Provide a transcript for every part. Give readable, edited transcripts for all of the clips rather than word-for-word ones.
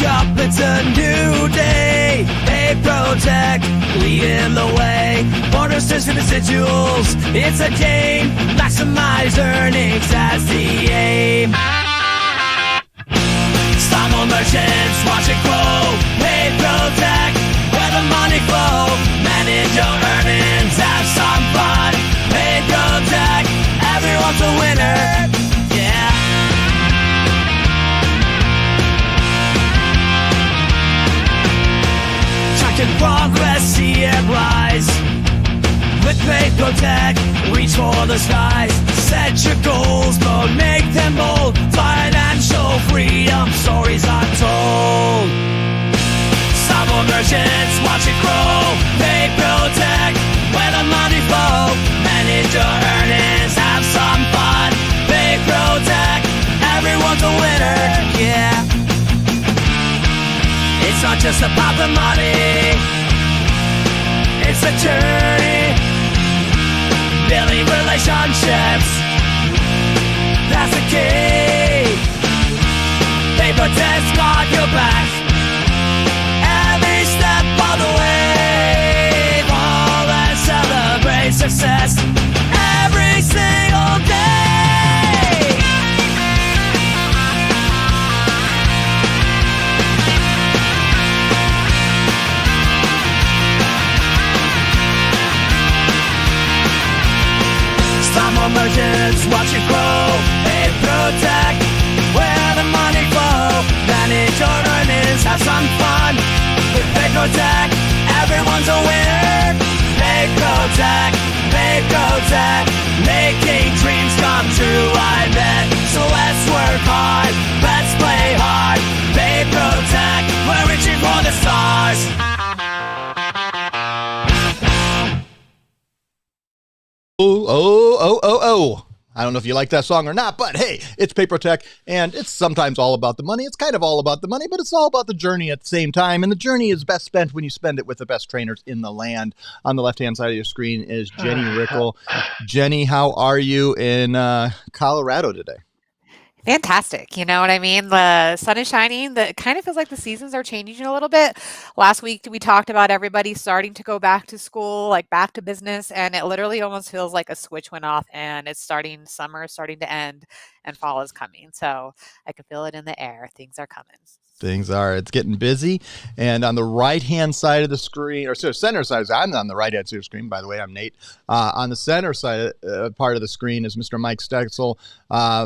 up, it's a new day. Pay Protect, leading the way. Bonuses and residuals, it's a game. Maximize earnings, that's the aim. Stop more merchants, watch it grow. Pay Protect, where the money flow. Manage your earnings, have some fun. Pay Protect, everyone's a winner. Yeah. Tracking progress, see it rise. With Pay Protect, reach for the skies. Set your goals, but make them bold. Financial freedom, stories untold. Some more merchants, watch it grow. Pay Protect, where the money flow. Manage your earnings, have some fun. Pay Protect, everyone's a winner, yeah. It's not just about the money, it's a journey. Building relationships, that's the key. Pay Protect's got your back every step of the way. All and celebrate success every single day. Some more merchants, watch it grow. Pay Protect, where the money flow. Manage your earnings, have some fun. With Pay Protect, everyone's a winner. Pay Protect, making dreams come true, I bet. So let's work hard, let's play hard. Pay Protect, we're reaching for the stars. Oh. I don't know if you like that song or not, but hey, it's Pay Protect, and it's sometimes all about the money. It's kind of all about the money, but it's all about the journey at the same time, and the journey is best spent when you spend it with the best trainers in the land. On the left-hand side of your screen is Jenny Rickle. Jenny, how are you in Colorado today? Fantastic. You know what I mean? The sun is shining. It kind of feels like the seasons are changing a little bit. Last week, we talked about everybody starting to go back to school, like back to business. And it literally almost feels like a switch went off and summer is starting to end and fall is coming. So I can feel it in the air. Things are coming. It's getting busy. And on the right-hand side of the screen, or center side, I'm on the right-hand side of the screen, by the way, I'm Nate. On the center side part of the screen is Mr. Mike Stexel.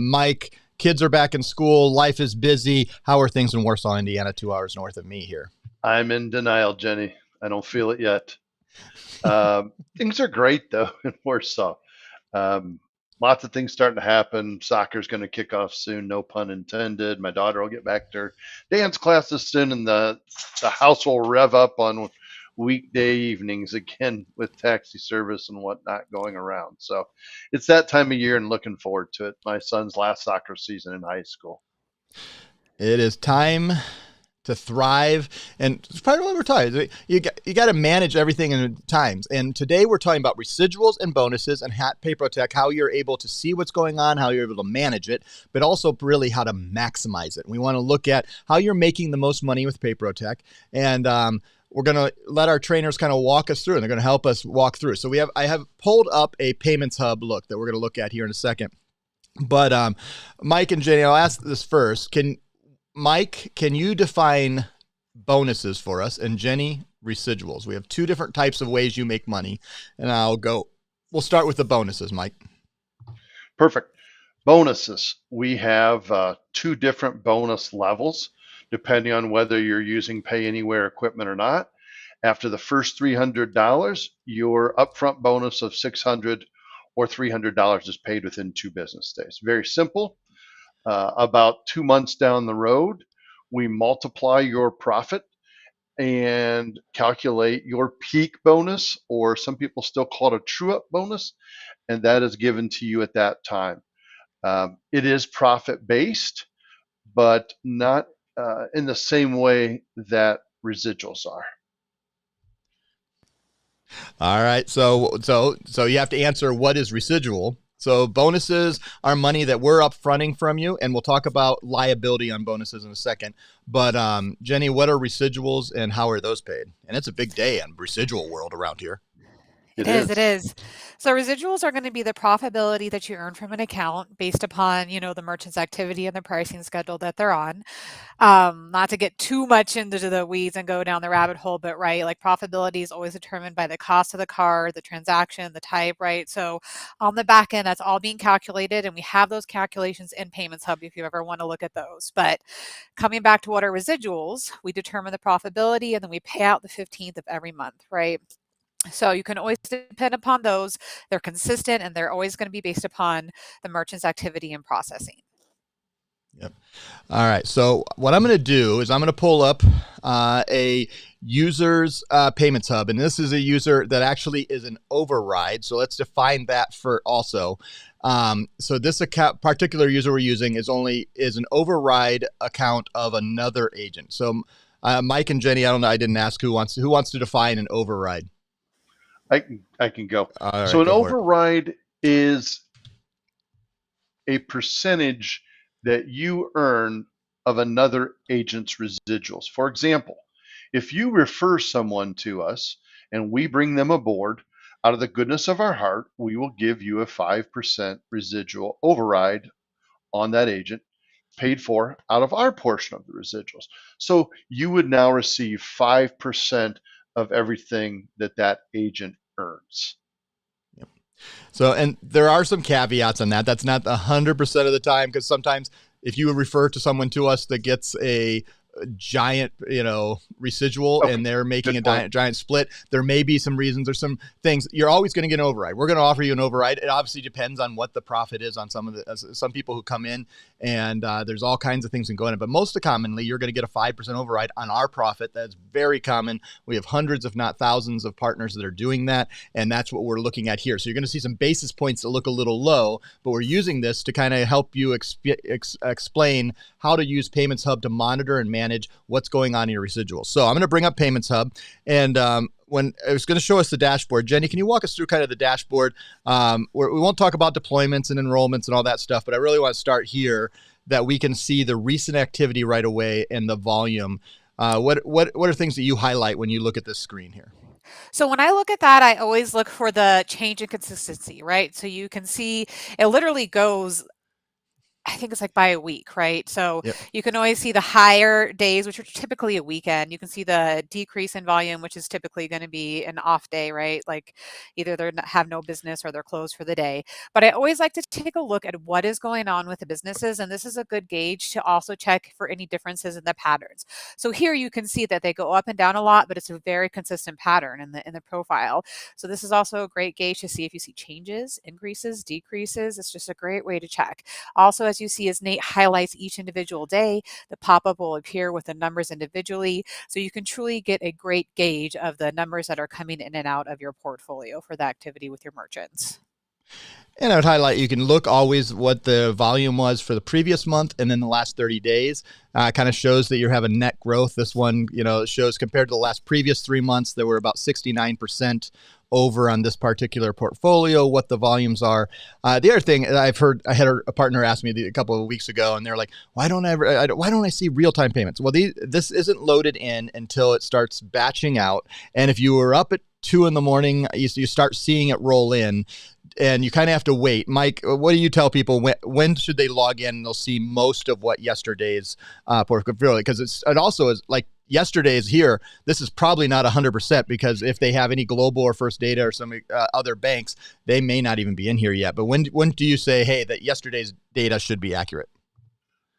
Mike, kids are back in school. Life is busy. How are things in Warsaw, Indiana, 2 hours north of me here? I'm in denial, Jenny. I don't feel it yet. Things are great, though, in Warsaw. Lots of things starting to happen. Soccer's going to kick off soon, no pun intended. My daughter will get back to her dance classes soon, and the house will rev up on weekday evenings again with taxi service and whatnot going around. So it's that time of year and looking forward to it. My son's last soccer season in high school. It is time to thrive, and it's probably what we're talking. You got to manage everything in times. And today we're talking about residuals and bonuses and Pay Protect, how you're able to see what's going on, how you're able to manage it, but also really how to maximize it. We want to look at how you're making the most money with Pay Protect, and we're going to let our trainers kind of walk us through, and they're going to help us walk through. So I have pulled up a payments hub look that we're going to look at here in a second. But Mike and Jenny, I'll ask this first. Mike, can you define bonuses for us? And Jenny, residuals. We have two different types of ways you make money. And we'll start with the bonuses, Mike. Perfect. Bonuses. We have two different bonus levels, depending on whether you're using Pay Anywhere equipment or not. After the first $300, your upfront bonus of $600 or $300 is paid within 2 business days. Very simple. About 2 months down the road, we multiply your profit and calculate your peak bonus, or some people still call it a true-up bonus, and that is given to you at that time. It is profit-based, but not in the same way that residuals are. All right. So you have to answer what is residual, So bonuses are money that we're upfronting from you, and we'll talk about liability on bonuses in a second. But Jenny, what are residuals and how are those paid? And it's a big day in residual world around here. It is. It is. So residuals are going to be the profitability that you earn from an account based upon, the merchant's activity and the pricing schedule that they're on. Not to get too much into the weeds and go down the rabbit hole, but right, like profitability is always determined by the cost of the card, the transaction, the type, right? So on the back end, that's all being calculated, and we have those calculations in Payments Hub if you ever want to look at those. But coming back to what are residuals, we determine the profitability and then we pay out the 15th of every month, right? So you can always depend upon those. They're consistent and they're always going to be based upon the merchant's activity and processing. Yep. All right. So what I'm going to do is I'm going to pull up a user's Payments Hub, and this is a user that actually is an override. So let's define that for also. So this account, particular user we're using is an override account of another agent. So Mike and Jenny, I don't know. I didn't ask who wants to define an override. I can go. Right, so an override is a percentage that you earn of another agent's residuals. For example, if you refer someone to us and we bring them aboard, out of the goodness of our heart, we will give you a 5% residual override on that agent, paid for out of our portion of the residuals. So you would now receive 5% of everything that agent earns. Yep. So, and there are some caveats on that. That's not 100% of the time, because sometimes if you refer to someone to us that gets a giant, residual, and they're making a giant split, there may be some reasons or some things. You're always going to get an override. We're going to offer you an override. It obviously depends on what the profit is on some people who come in, and there's all kinds of things that go in it. But most commonly, you're going to get a 5% override on our profit. That's very common. We have hundreds, if not thousands, of partners that are doing that, and that's what we're looking at here. So you're going to see some basis points that look a little low, but we're using this to kind of help you explain how to use Payments Hub to monitor and manage what's going on in your residuals. So I'm going to bring up Payments Hub, and when I was going to show us the dashboard, Jenny, can you walk us through kind of the dashboard? We won't talk about deployments and enrollments and all that stuff, but I really want to start here that we can see the recent activity right away and the volume. What are things that you highlight when you look at this screen here? So when I look at that, I always look for the change in consistency, right? So you can see it literally goes, I think it's like by a week, right? So you can always see the higher days, which are typically a weekend. You can see the decrease in volume, which is typically going to be an off day, right? Like either they have no business or they're closed for the day. But I always like to take a look at what is going on with the businesses. And this is a good gauge to also check for any differences in the patterns. So here you can see that they go up and down a lot, but it's a very consistent pattern in the profile. So this is also a great gauge to see if you see changes, increases, decreases. It's just a great way to check. Also, as you see, as Nate highlights each individual day, the pop-up will appear with the numbers individually. So you can truly get a great gauge of the numbers that are coming in and out of your portfolio for the activity with your merchants. And I would highlight, you can look always what the volume was for the previous month and then the last 30 days. Kind of shows that you're having net growth. This one, shows compared to the last previous 3 months, there were about 69% over on this particular portfolio, what the volumes are. The other thing I had a partner ask me a couple of weeks ago, and they're like, why don't I see real-time payments? Well, this isn't loaded in until it starts batching out. And if you were up at 2 a.m, you start seeing it roll in, and you kind of have to wait. Mike, what do you tell people? When should they log in and they'll see most of what yesterday's portfolio? Because it also is like yesterday's here. This is probably not 100%, because if they have any Global or First Data or some other banks, they may not even be in here yet. But when do you say, hey, that yesterday's data should be accurate?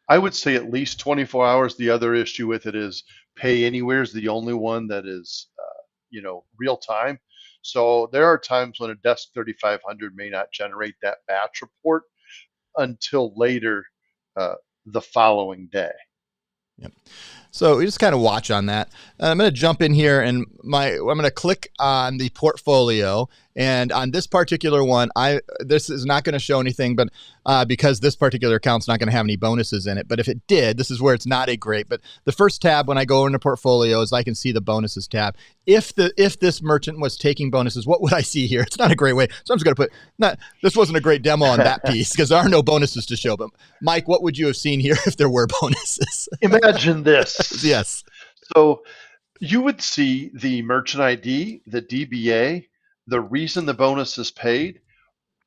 I would say at least 24 hours. The other issue with it is Pay Anywhere is the only one that is real time. So there are times when a Desk 3500 may not generate that batch report until later the following day. Yep. So we just kind of watch on that. I'm going to jump in here, and I'm going to click on the portfolio, And on this particular one, this is not going to show anything, but because this particular account's not going to have any bonuses in it. But if it did, this is where it's not a great. But the first tab when I go into portfolios, I can see the bonuses tab. If this merchant was taking bonuses, what would I see here? It's not a great way. So I'm just going to put this wasn't a great demo on that piece because there are no bonuses to show. But Mike, what would you have seen here if there were bonuses? Imagine this. Yes. So you would see the merchant ID, the DBA, the reason the bonus is paid,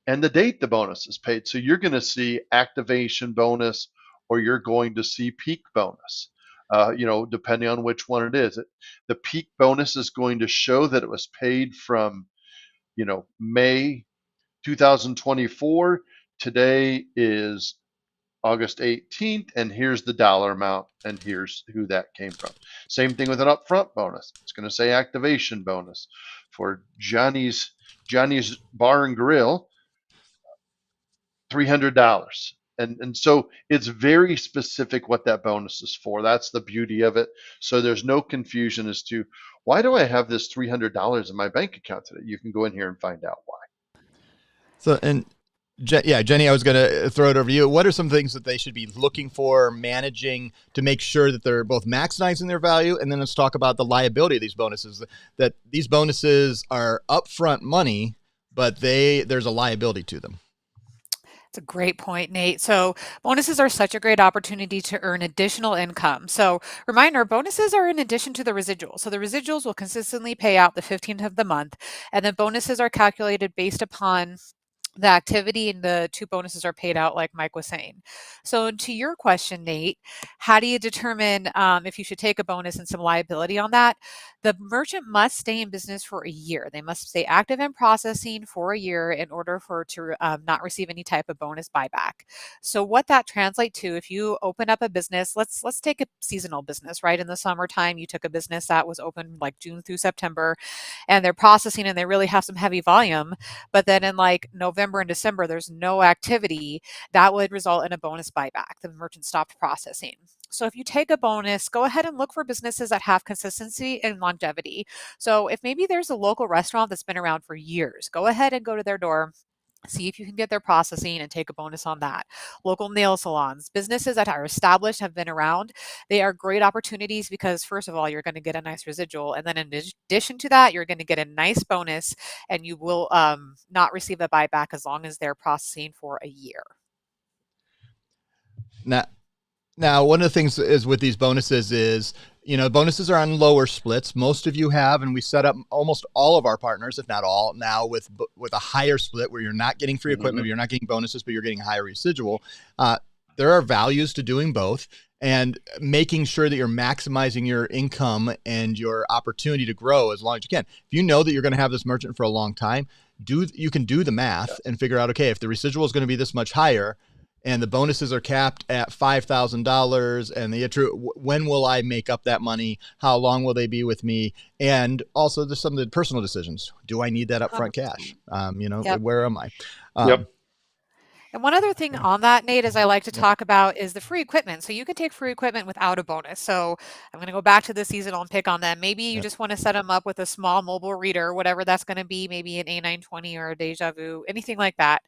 and the date the bonus is paid. So you're going to see activation bonus, or you're going to see peak bonus, depending on which one it is. The peak bonus is going to show that it was paid from, May 2024. Today is August 18th, and here's the dollar amount, and here's who that came from. Same thing with an upfront bonus. It's going to say activation bonus for Johnny's Bar and Grill, $300. And so it's very specific what that bonus is for. That's the beauty of it. So there's no confusion as to why do I have this $300 in my bank account today? You can go in here and find out why. So, and Jenny, I was going to throw it over to you. What are some things that they should be looking for, managing to make sure that they're both maximizing their value? And then let's talk about the liability of these bonuses, that these bonuses are upfront money, but there's a liability to them. It's a great point, Nate. So bonuses are such a great opportunity to earn additional income. So reminder, bonuses are in addition to the residuals. So the residuals will consistently pay out the 15th of the month, and then bonuses are calculated based upon the activity, and the two bonuses are paid out like Mike was saying. So to your question, Nate, how do you determine if you should take a bonus and some liability on that? The merchant must stay in business for a year. They must stay active in processing for a year in order to not receive any type of bonus buyback. So what that translates to, if you open up a business, let's take a seasonal business, right? In the summertime, you took a business that was open like June through September, and they're processing and they really have some heavy volume, but then in like November and December, there's no activity, that would result in a bonus buyback. The merchant stopped processing. So if you take a bonus, go ahead and look for businesses that have consistency and longevity. So if maybe there's a local restaurant that's been around for years, go ahead and go to their door, see if you can get their processing and take a bonus on that. Local nail salons, businesses that are established, have been around, they are great opportunities because first of all, you're going to get a nice residual. And then in addition to that, you're going to get a nice bonus, and you will not receive a buyback as long as they're processing for a year. Now, one of the things is with these bonuses is, bonuses are on lower splits. Most of you have, and we set up almost all of our partners, if not all, now with a higher split where you're not getting free equipment, you're not getting bonuses, but you're getting higher residual. There are values to doing both and making sure that you're maximizing your income and your opportunity to grow as long as you can. If you know that you're going to have this merchant for a long time, you can do the math and figure out, okay, if the residual is going to be this much higher, and the bonuses are capped at $5,000, and when will I make up that money? How long will they be with me? And also there's some of the personal decisions. Do I need that upfront cash? Where am I? Yep. And one other thing on that, Nate, is I like to talk about is the free equipment. So you can take free equipment without a bonus. So I'm going to go back to the seasonal and pick on them. Maybe you just want to set them up with a small mobile reader, whatever that's going to be, maybe an A920 or a Deja Vu, anything like that.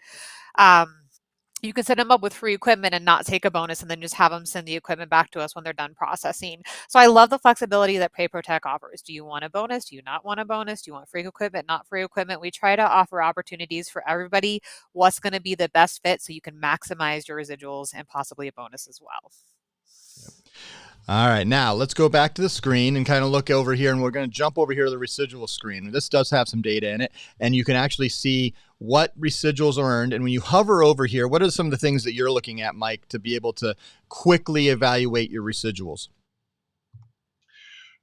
You can set them up with free equipment and not take a bonus, and then just have them send the equipment back to us when they're done processing. So I love the flexibility that PayProTech offers. Do you want a bonus? Do you not want a bonus? Do you want free equipment? Not free equipment? We try to offer opportunities for everybody, what's going to be the best fit so you can maximize your residuals and possibly a bonus as well. All right, now let's go back to the screen and kind of look over here, and we're going to jump over here to the residual screen. This does have some data in it, and you can actually see what residuals are earned. And when you hover over here, what are some of the things that you're looking at, Mike, to be able to quickly evaluate your residuals?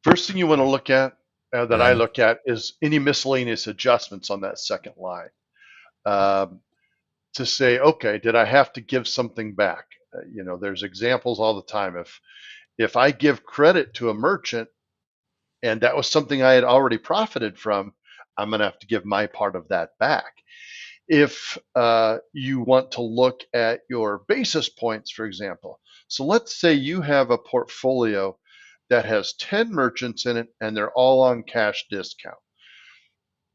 First thing you want to look at, I look at, is any miscellaneous adjustments on that second line. To say, okay, did I have to give something back? There's examples all the time. If I give credit to a merchant and that was something I had already profited from, I'm going to have to give my part of that back. If you want to look at your basis points, for example, so let's say you have a portfolio that has 10 merchants in it and they're all on cash discount.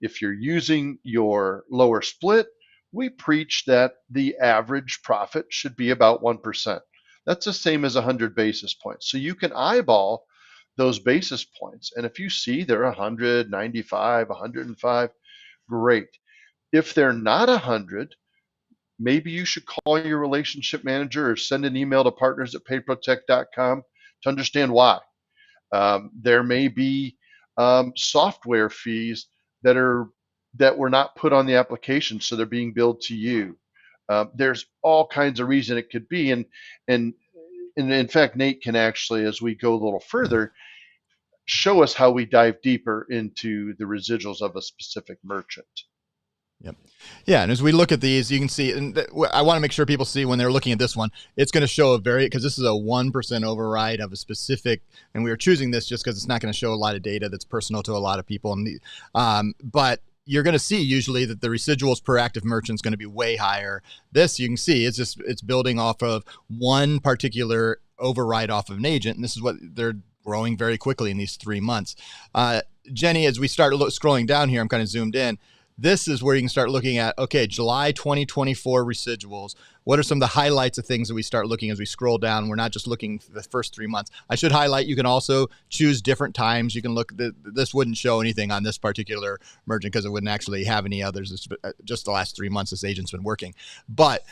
If you're using your lower split, we preach that the average profit should be about 1%. That's the same as 100 basis points. So you can eyeball those basis points. And if you see they're 100, 95, 105, great. If they're not 100, maybe you should call your relationship manager or send an email to partners@payprotect.com to understand why. There may be software fees that were not put on the application, so they're being billed to you. There's all kinds of reason it could be, and in fact, Nate can actually, as we go a little further, show us how we dive deeper into the residuals of a specific merchant. Yep. Yeah, and as we look at these, you can see, and I want to make sure people see when they're looking at this one, it's going to show because this is a 1% override of a specific, and we are choosing this just because it's not going to show a lot of data that's personal to a lot of people. But you're going to see usually that the residuals per active merchant is going to be way higher. This, you can see, it's building off of one particular override off of an agent, and this is what they're growing very quickly in these 3 months. Jenny, as we start scrolling down here, I'm kind of zoomed in. This is where you can start looking at, okay, July 2024 residuals. What are some of the highlights of things that we start looking as we scroll down? We're not just looking for the first 3 months. I should highlight, you can also choose different times. You can look, this wouldn't show anything on this particular merchant because it wouldn't actually have any others. It's just the last 3 months this agent's been working. But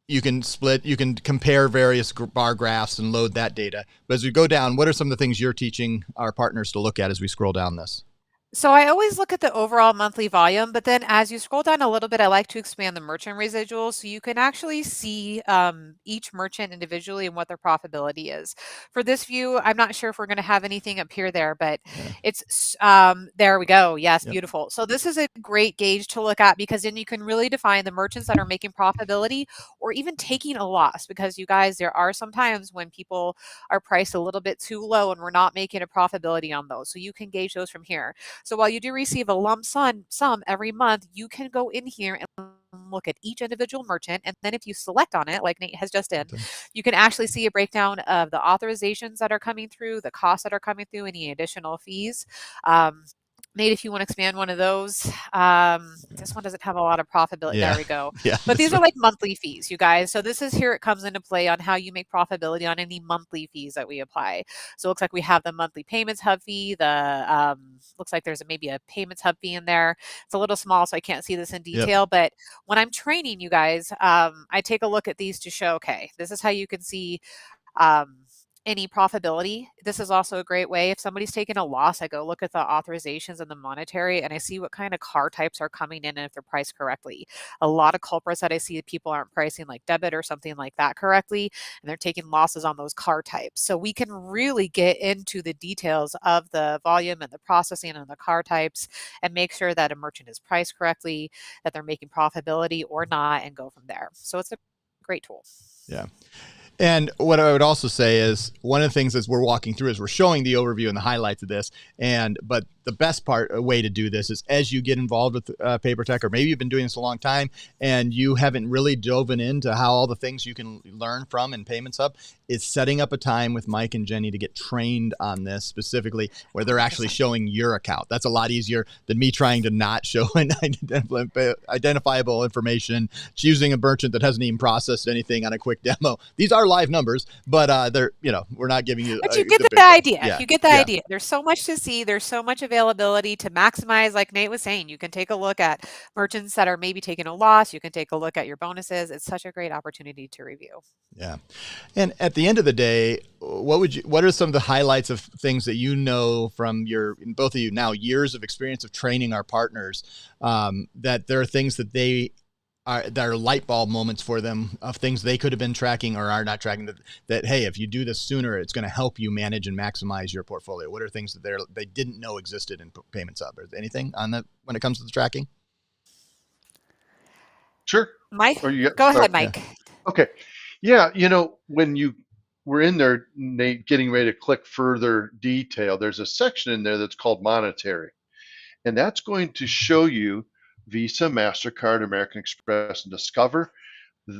you can compare various bar graphs and load that data. But as we go down, what are some of the things you're teaching our partners to look at as we scroll down this? So I always look at the overall monthly volume, but then as you scroll down a little bit, I like to expand the merchant residuals so you can actually see each merchant individually and what their profitability is. For this view, I'm not sure if we're going to have anything up here there, but it's there we go. Yes, Yep. beautiful. So this is a great gauge to look at because then you can really define the merchants that are making profitability or even taking a loss, because you guys, there are some times when people are priced a little bit too low and we're not making a profitability on those. So you can gauge those from here. So while you do receive a lump sum every month, you can go in here and look at each individual merchant. And then if you select on it, like Nate has just done, you can actually see a breakdown of the authorizations that are coming through, the costs that are coming through, any additional fees. Nate, if you want to expand one of those, this one doesn't have a lot of profitability. Yeah. There we go. Yeah. But these are like monthly fees, you guys. So this is here, it comes into play on how you make profitability on any monthly fees that we apply. So it looks like we have the monthly payments hub fee, looks like there's maybe a payments hub fee in there. It's a little small, so I can't see this in detail. Yep. But when I'm training you guys, I take a look at these to show, okay, this is how you can see any profitability. This is also a great way. If somebody's taking a loss, I go look at the authorizations and the monetary, and I see what kind of car types are coming in and if they're priced correctly. A lot of culprits that I see, people aren't pricing like debit or something like that correctly, and they're taking losses on those car types. So we can really get into the details of the volume and the processing and the car types and make sure that a merchant is priced correctly, that they're making profitability or not, and go from there. So it's a great tool. Yeah. And what I would also say is one of the things as we're walking through is we're showing the overview and the highlights of this. But the best way to do this is as you get involved with PaperTech, or maybe you've been doing this a long time and you haven't really dove into how all the things you can learn from in Payments Hub, is setting up a time with Mike and Jenny to get trained on this specifically, where they're actually showing your account. That's a lot easier than me trying to not show an identifiable information, choosing a merchant that hasn't even processed anything on a quick demo. These are live numbers, but they're, we're not giving you. But you get the idea. Yeah. You get the idea. There's so much to see. There's so much availability to maximize. Like Nate was saying, you can take a look at merchants that are maybe taking a loss. You can take a look at your bonuses. It's such a great opportunity to review. Yeah. And at the end of the day, what are some of the highlights of things that you know from both of you now years of experience of training our partners, that there are things that that are light bulb moments for them of things they could have been tracking or are not tracking, that hey, if you do this sooner, it's going to help you manage and maximize your portfolio? What are things that they didn't know existed in Payments Hub? Is anything on that when it comes to the tracking? Sure. Mike, go ahead, Mike. Yeah. Okay. Yeah. When you were in there, Nate, getting ready to click further detail, there's a section in there that's called monetary. And that's going to show you Visa, MasterCard, American Express, and Discover,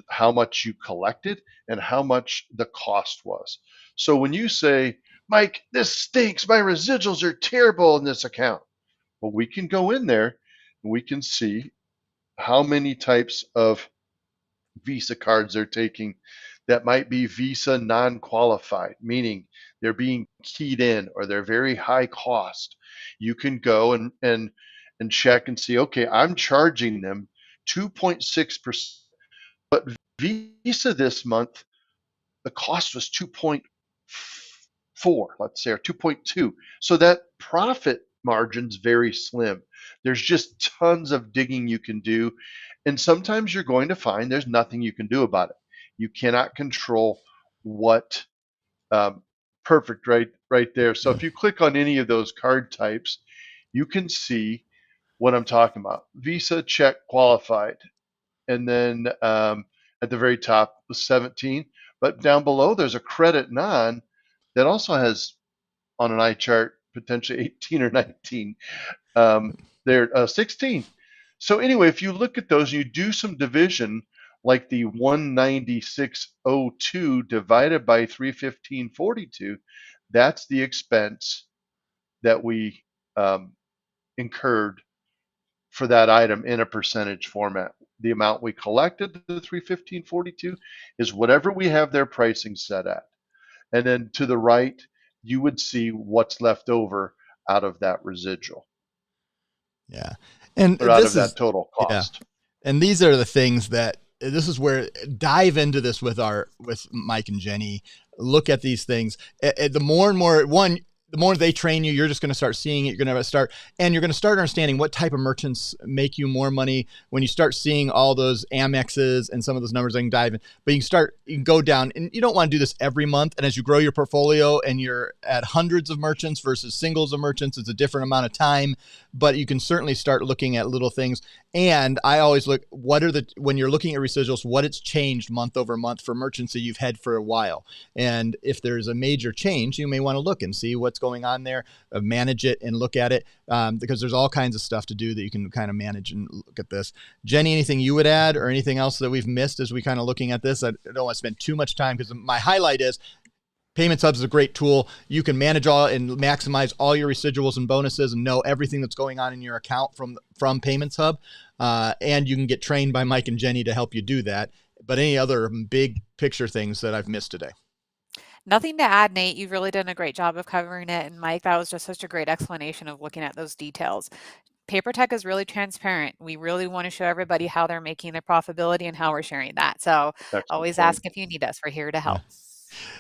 how much you collected and how much the cost was. So when you say, Mike, this stinks, my residuals are terrible in this account, Well, we can go in there and we can see how many types of Visa cards they're taking that might be Visa non-qualified, meaning they're being keyed in or they're very high cost. You can go and check and see, okay, I'm charging them 2.6%, but Visa this month, the cost was 2.4, let's say, or 2.2. So that profit margin's very slim. There's just tons of digging you can do. And sometimes you're going to find there's nothing you can do about it. You cannot control what perfect right there. So if you click on any of those card types, you can see what I'm talking about. Visa check qualified. And then at the very top was 17. But down below, there's a credit non that also has on an eye chart potentially 18 or 19. They're 16. So anyway, if you look at those and you do some division, like the 196.02 divided by 315.42, that's the expense that we incurred for that item in a percentage format. The amount we collected, the 315.42, is whatever we have their pricing set at. And then to the right, you would see what's left over out of that residual. Yeah. And or out of that total cost. Yeah. And these are the things that this is where dive into this with Mike and Jenny. Look at these things. The more and more the more they train you, you're just going to start seeing it. You're going to start understanding what type of merchants make you more money when you start seeing all those Amexes and some of those numbers. I can dive in, but you can go down, and you don't want to do this every month. And as you grow your portfolio and you're at hundreds of merchants versus singles of merchants, it's a different amount of time, but you can certainly start looking at little things. And I always look, when you're looking at residuals, what it's changed month over month for merchants that you've had for a while. And if there's a major change, you may want to look and see what's going on there, manage it and look at it, because there's all kinds of stuff to do that you can kind of manage and look at this. Jenny, anything you would add or anything else that we've missed as we kind of looking at this? I don't want to spend too much time because my highlight is Payments Hub is a great tool. You can manage all and maximize all your residuals and bonuses and know everything that's going on in your account from Payments Hub. And you can get trained by Mike and Jenny to help you do that. But any other big picture things that I've missed today? Nothing to add, Nate. You've really done a great job of covering it. And Mike, that was just such a great explanation of looking at those details. PaperTech is really transparent. We really want to show everybody how they're making their profitability and how we're sharing that. So always ask if you need us. We're here to help.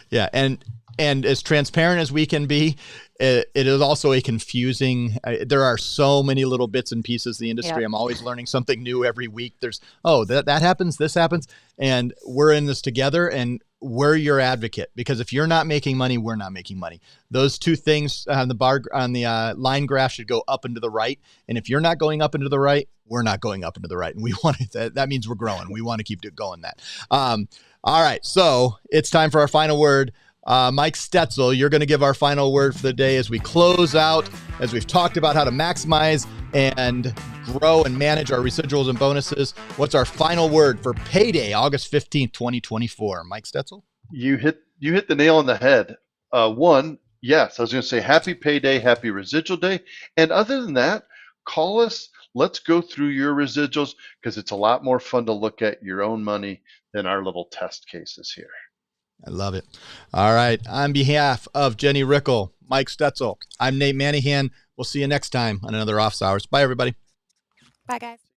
Yeah. And as transparent as we can be, it is also a confusing, there are so many little bits and pieces of the industry. Yep. I'm always learning something new every week. There's, that happens, this happens. And we're in this together, and we're your advocate, because if you're not making money, we're not making money. Those two things on the line graph should go up and to the right. And if you're not going up and to the right, we're not going up and to the right. And we want it, that means we're growing. We want to keep going that. All right. So it's time for our final word. Mike Stetzel, you're going to give our final word for the day as we close out, as we've talked about how to maximize and grow and manage our residuals and bonuses. What's our final word for payday, August 15th, 2024? Mike Stetzel? You hit the nail on the head. One, yes, I was going to say happy payday, happy residual day. And other than that, call us. Let's go through your residuals, because it's a lot more fun to look at your own money than our little test cases here. I love it. All right. On behalf of Jenny Rickle, Mike Stetzel, I'm Nate Manahan. We'll see you next time on another Office Hours. Bye, everybody. Bye, guys.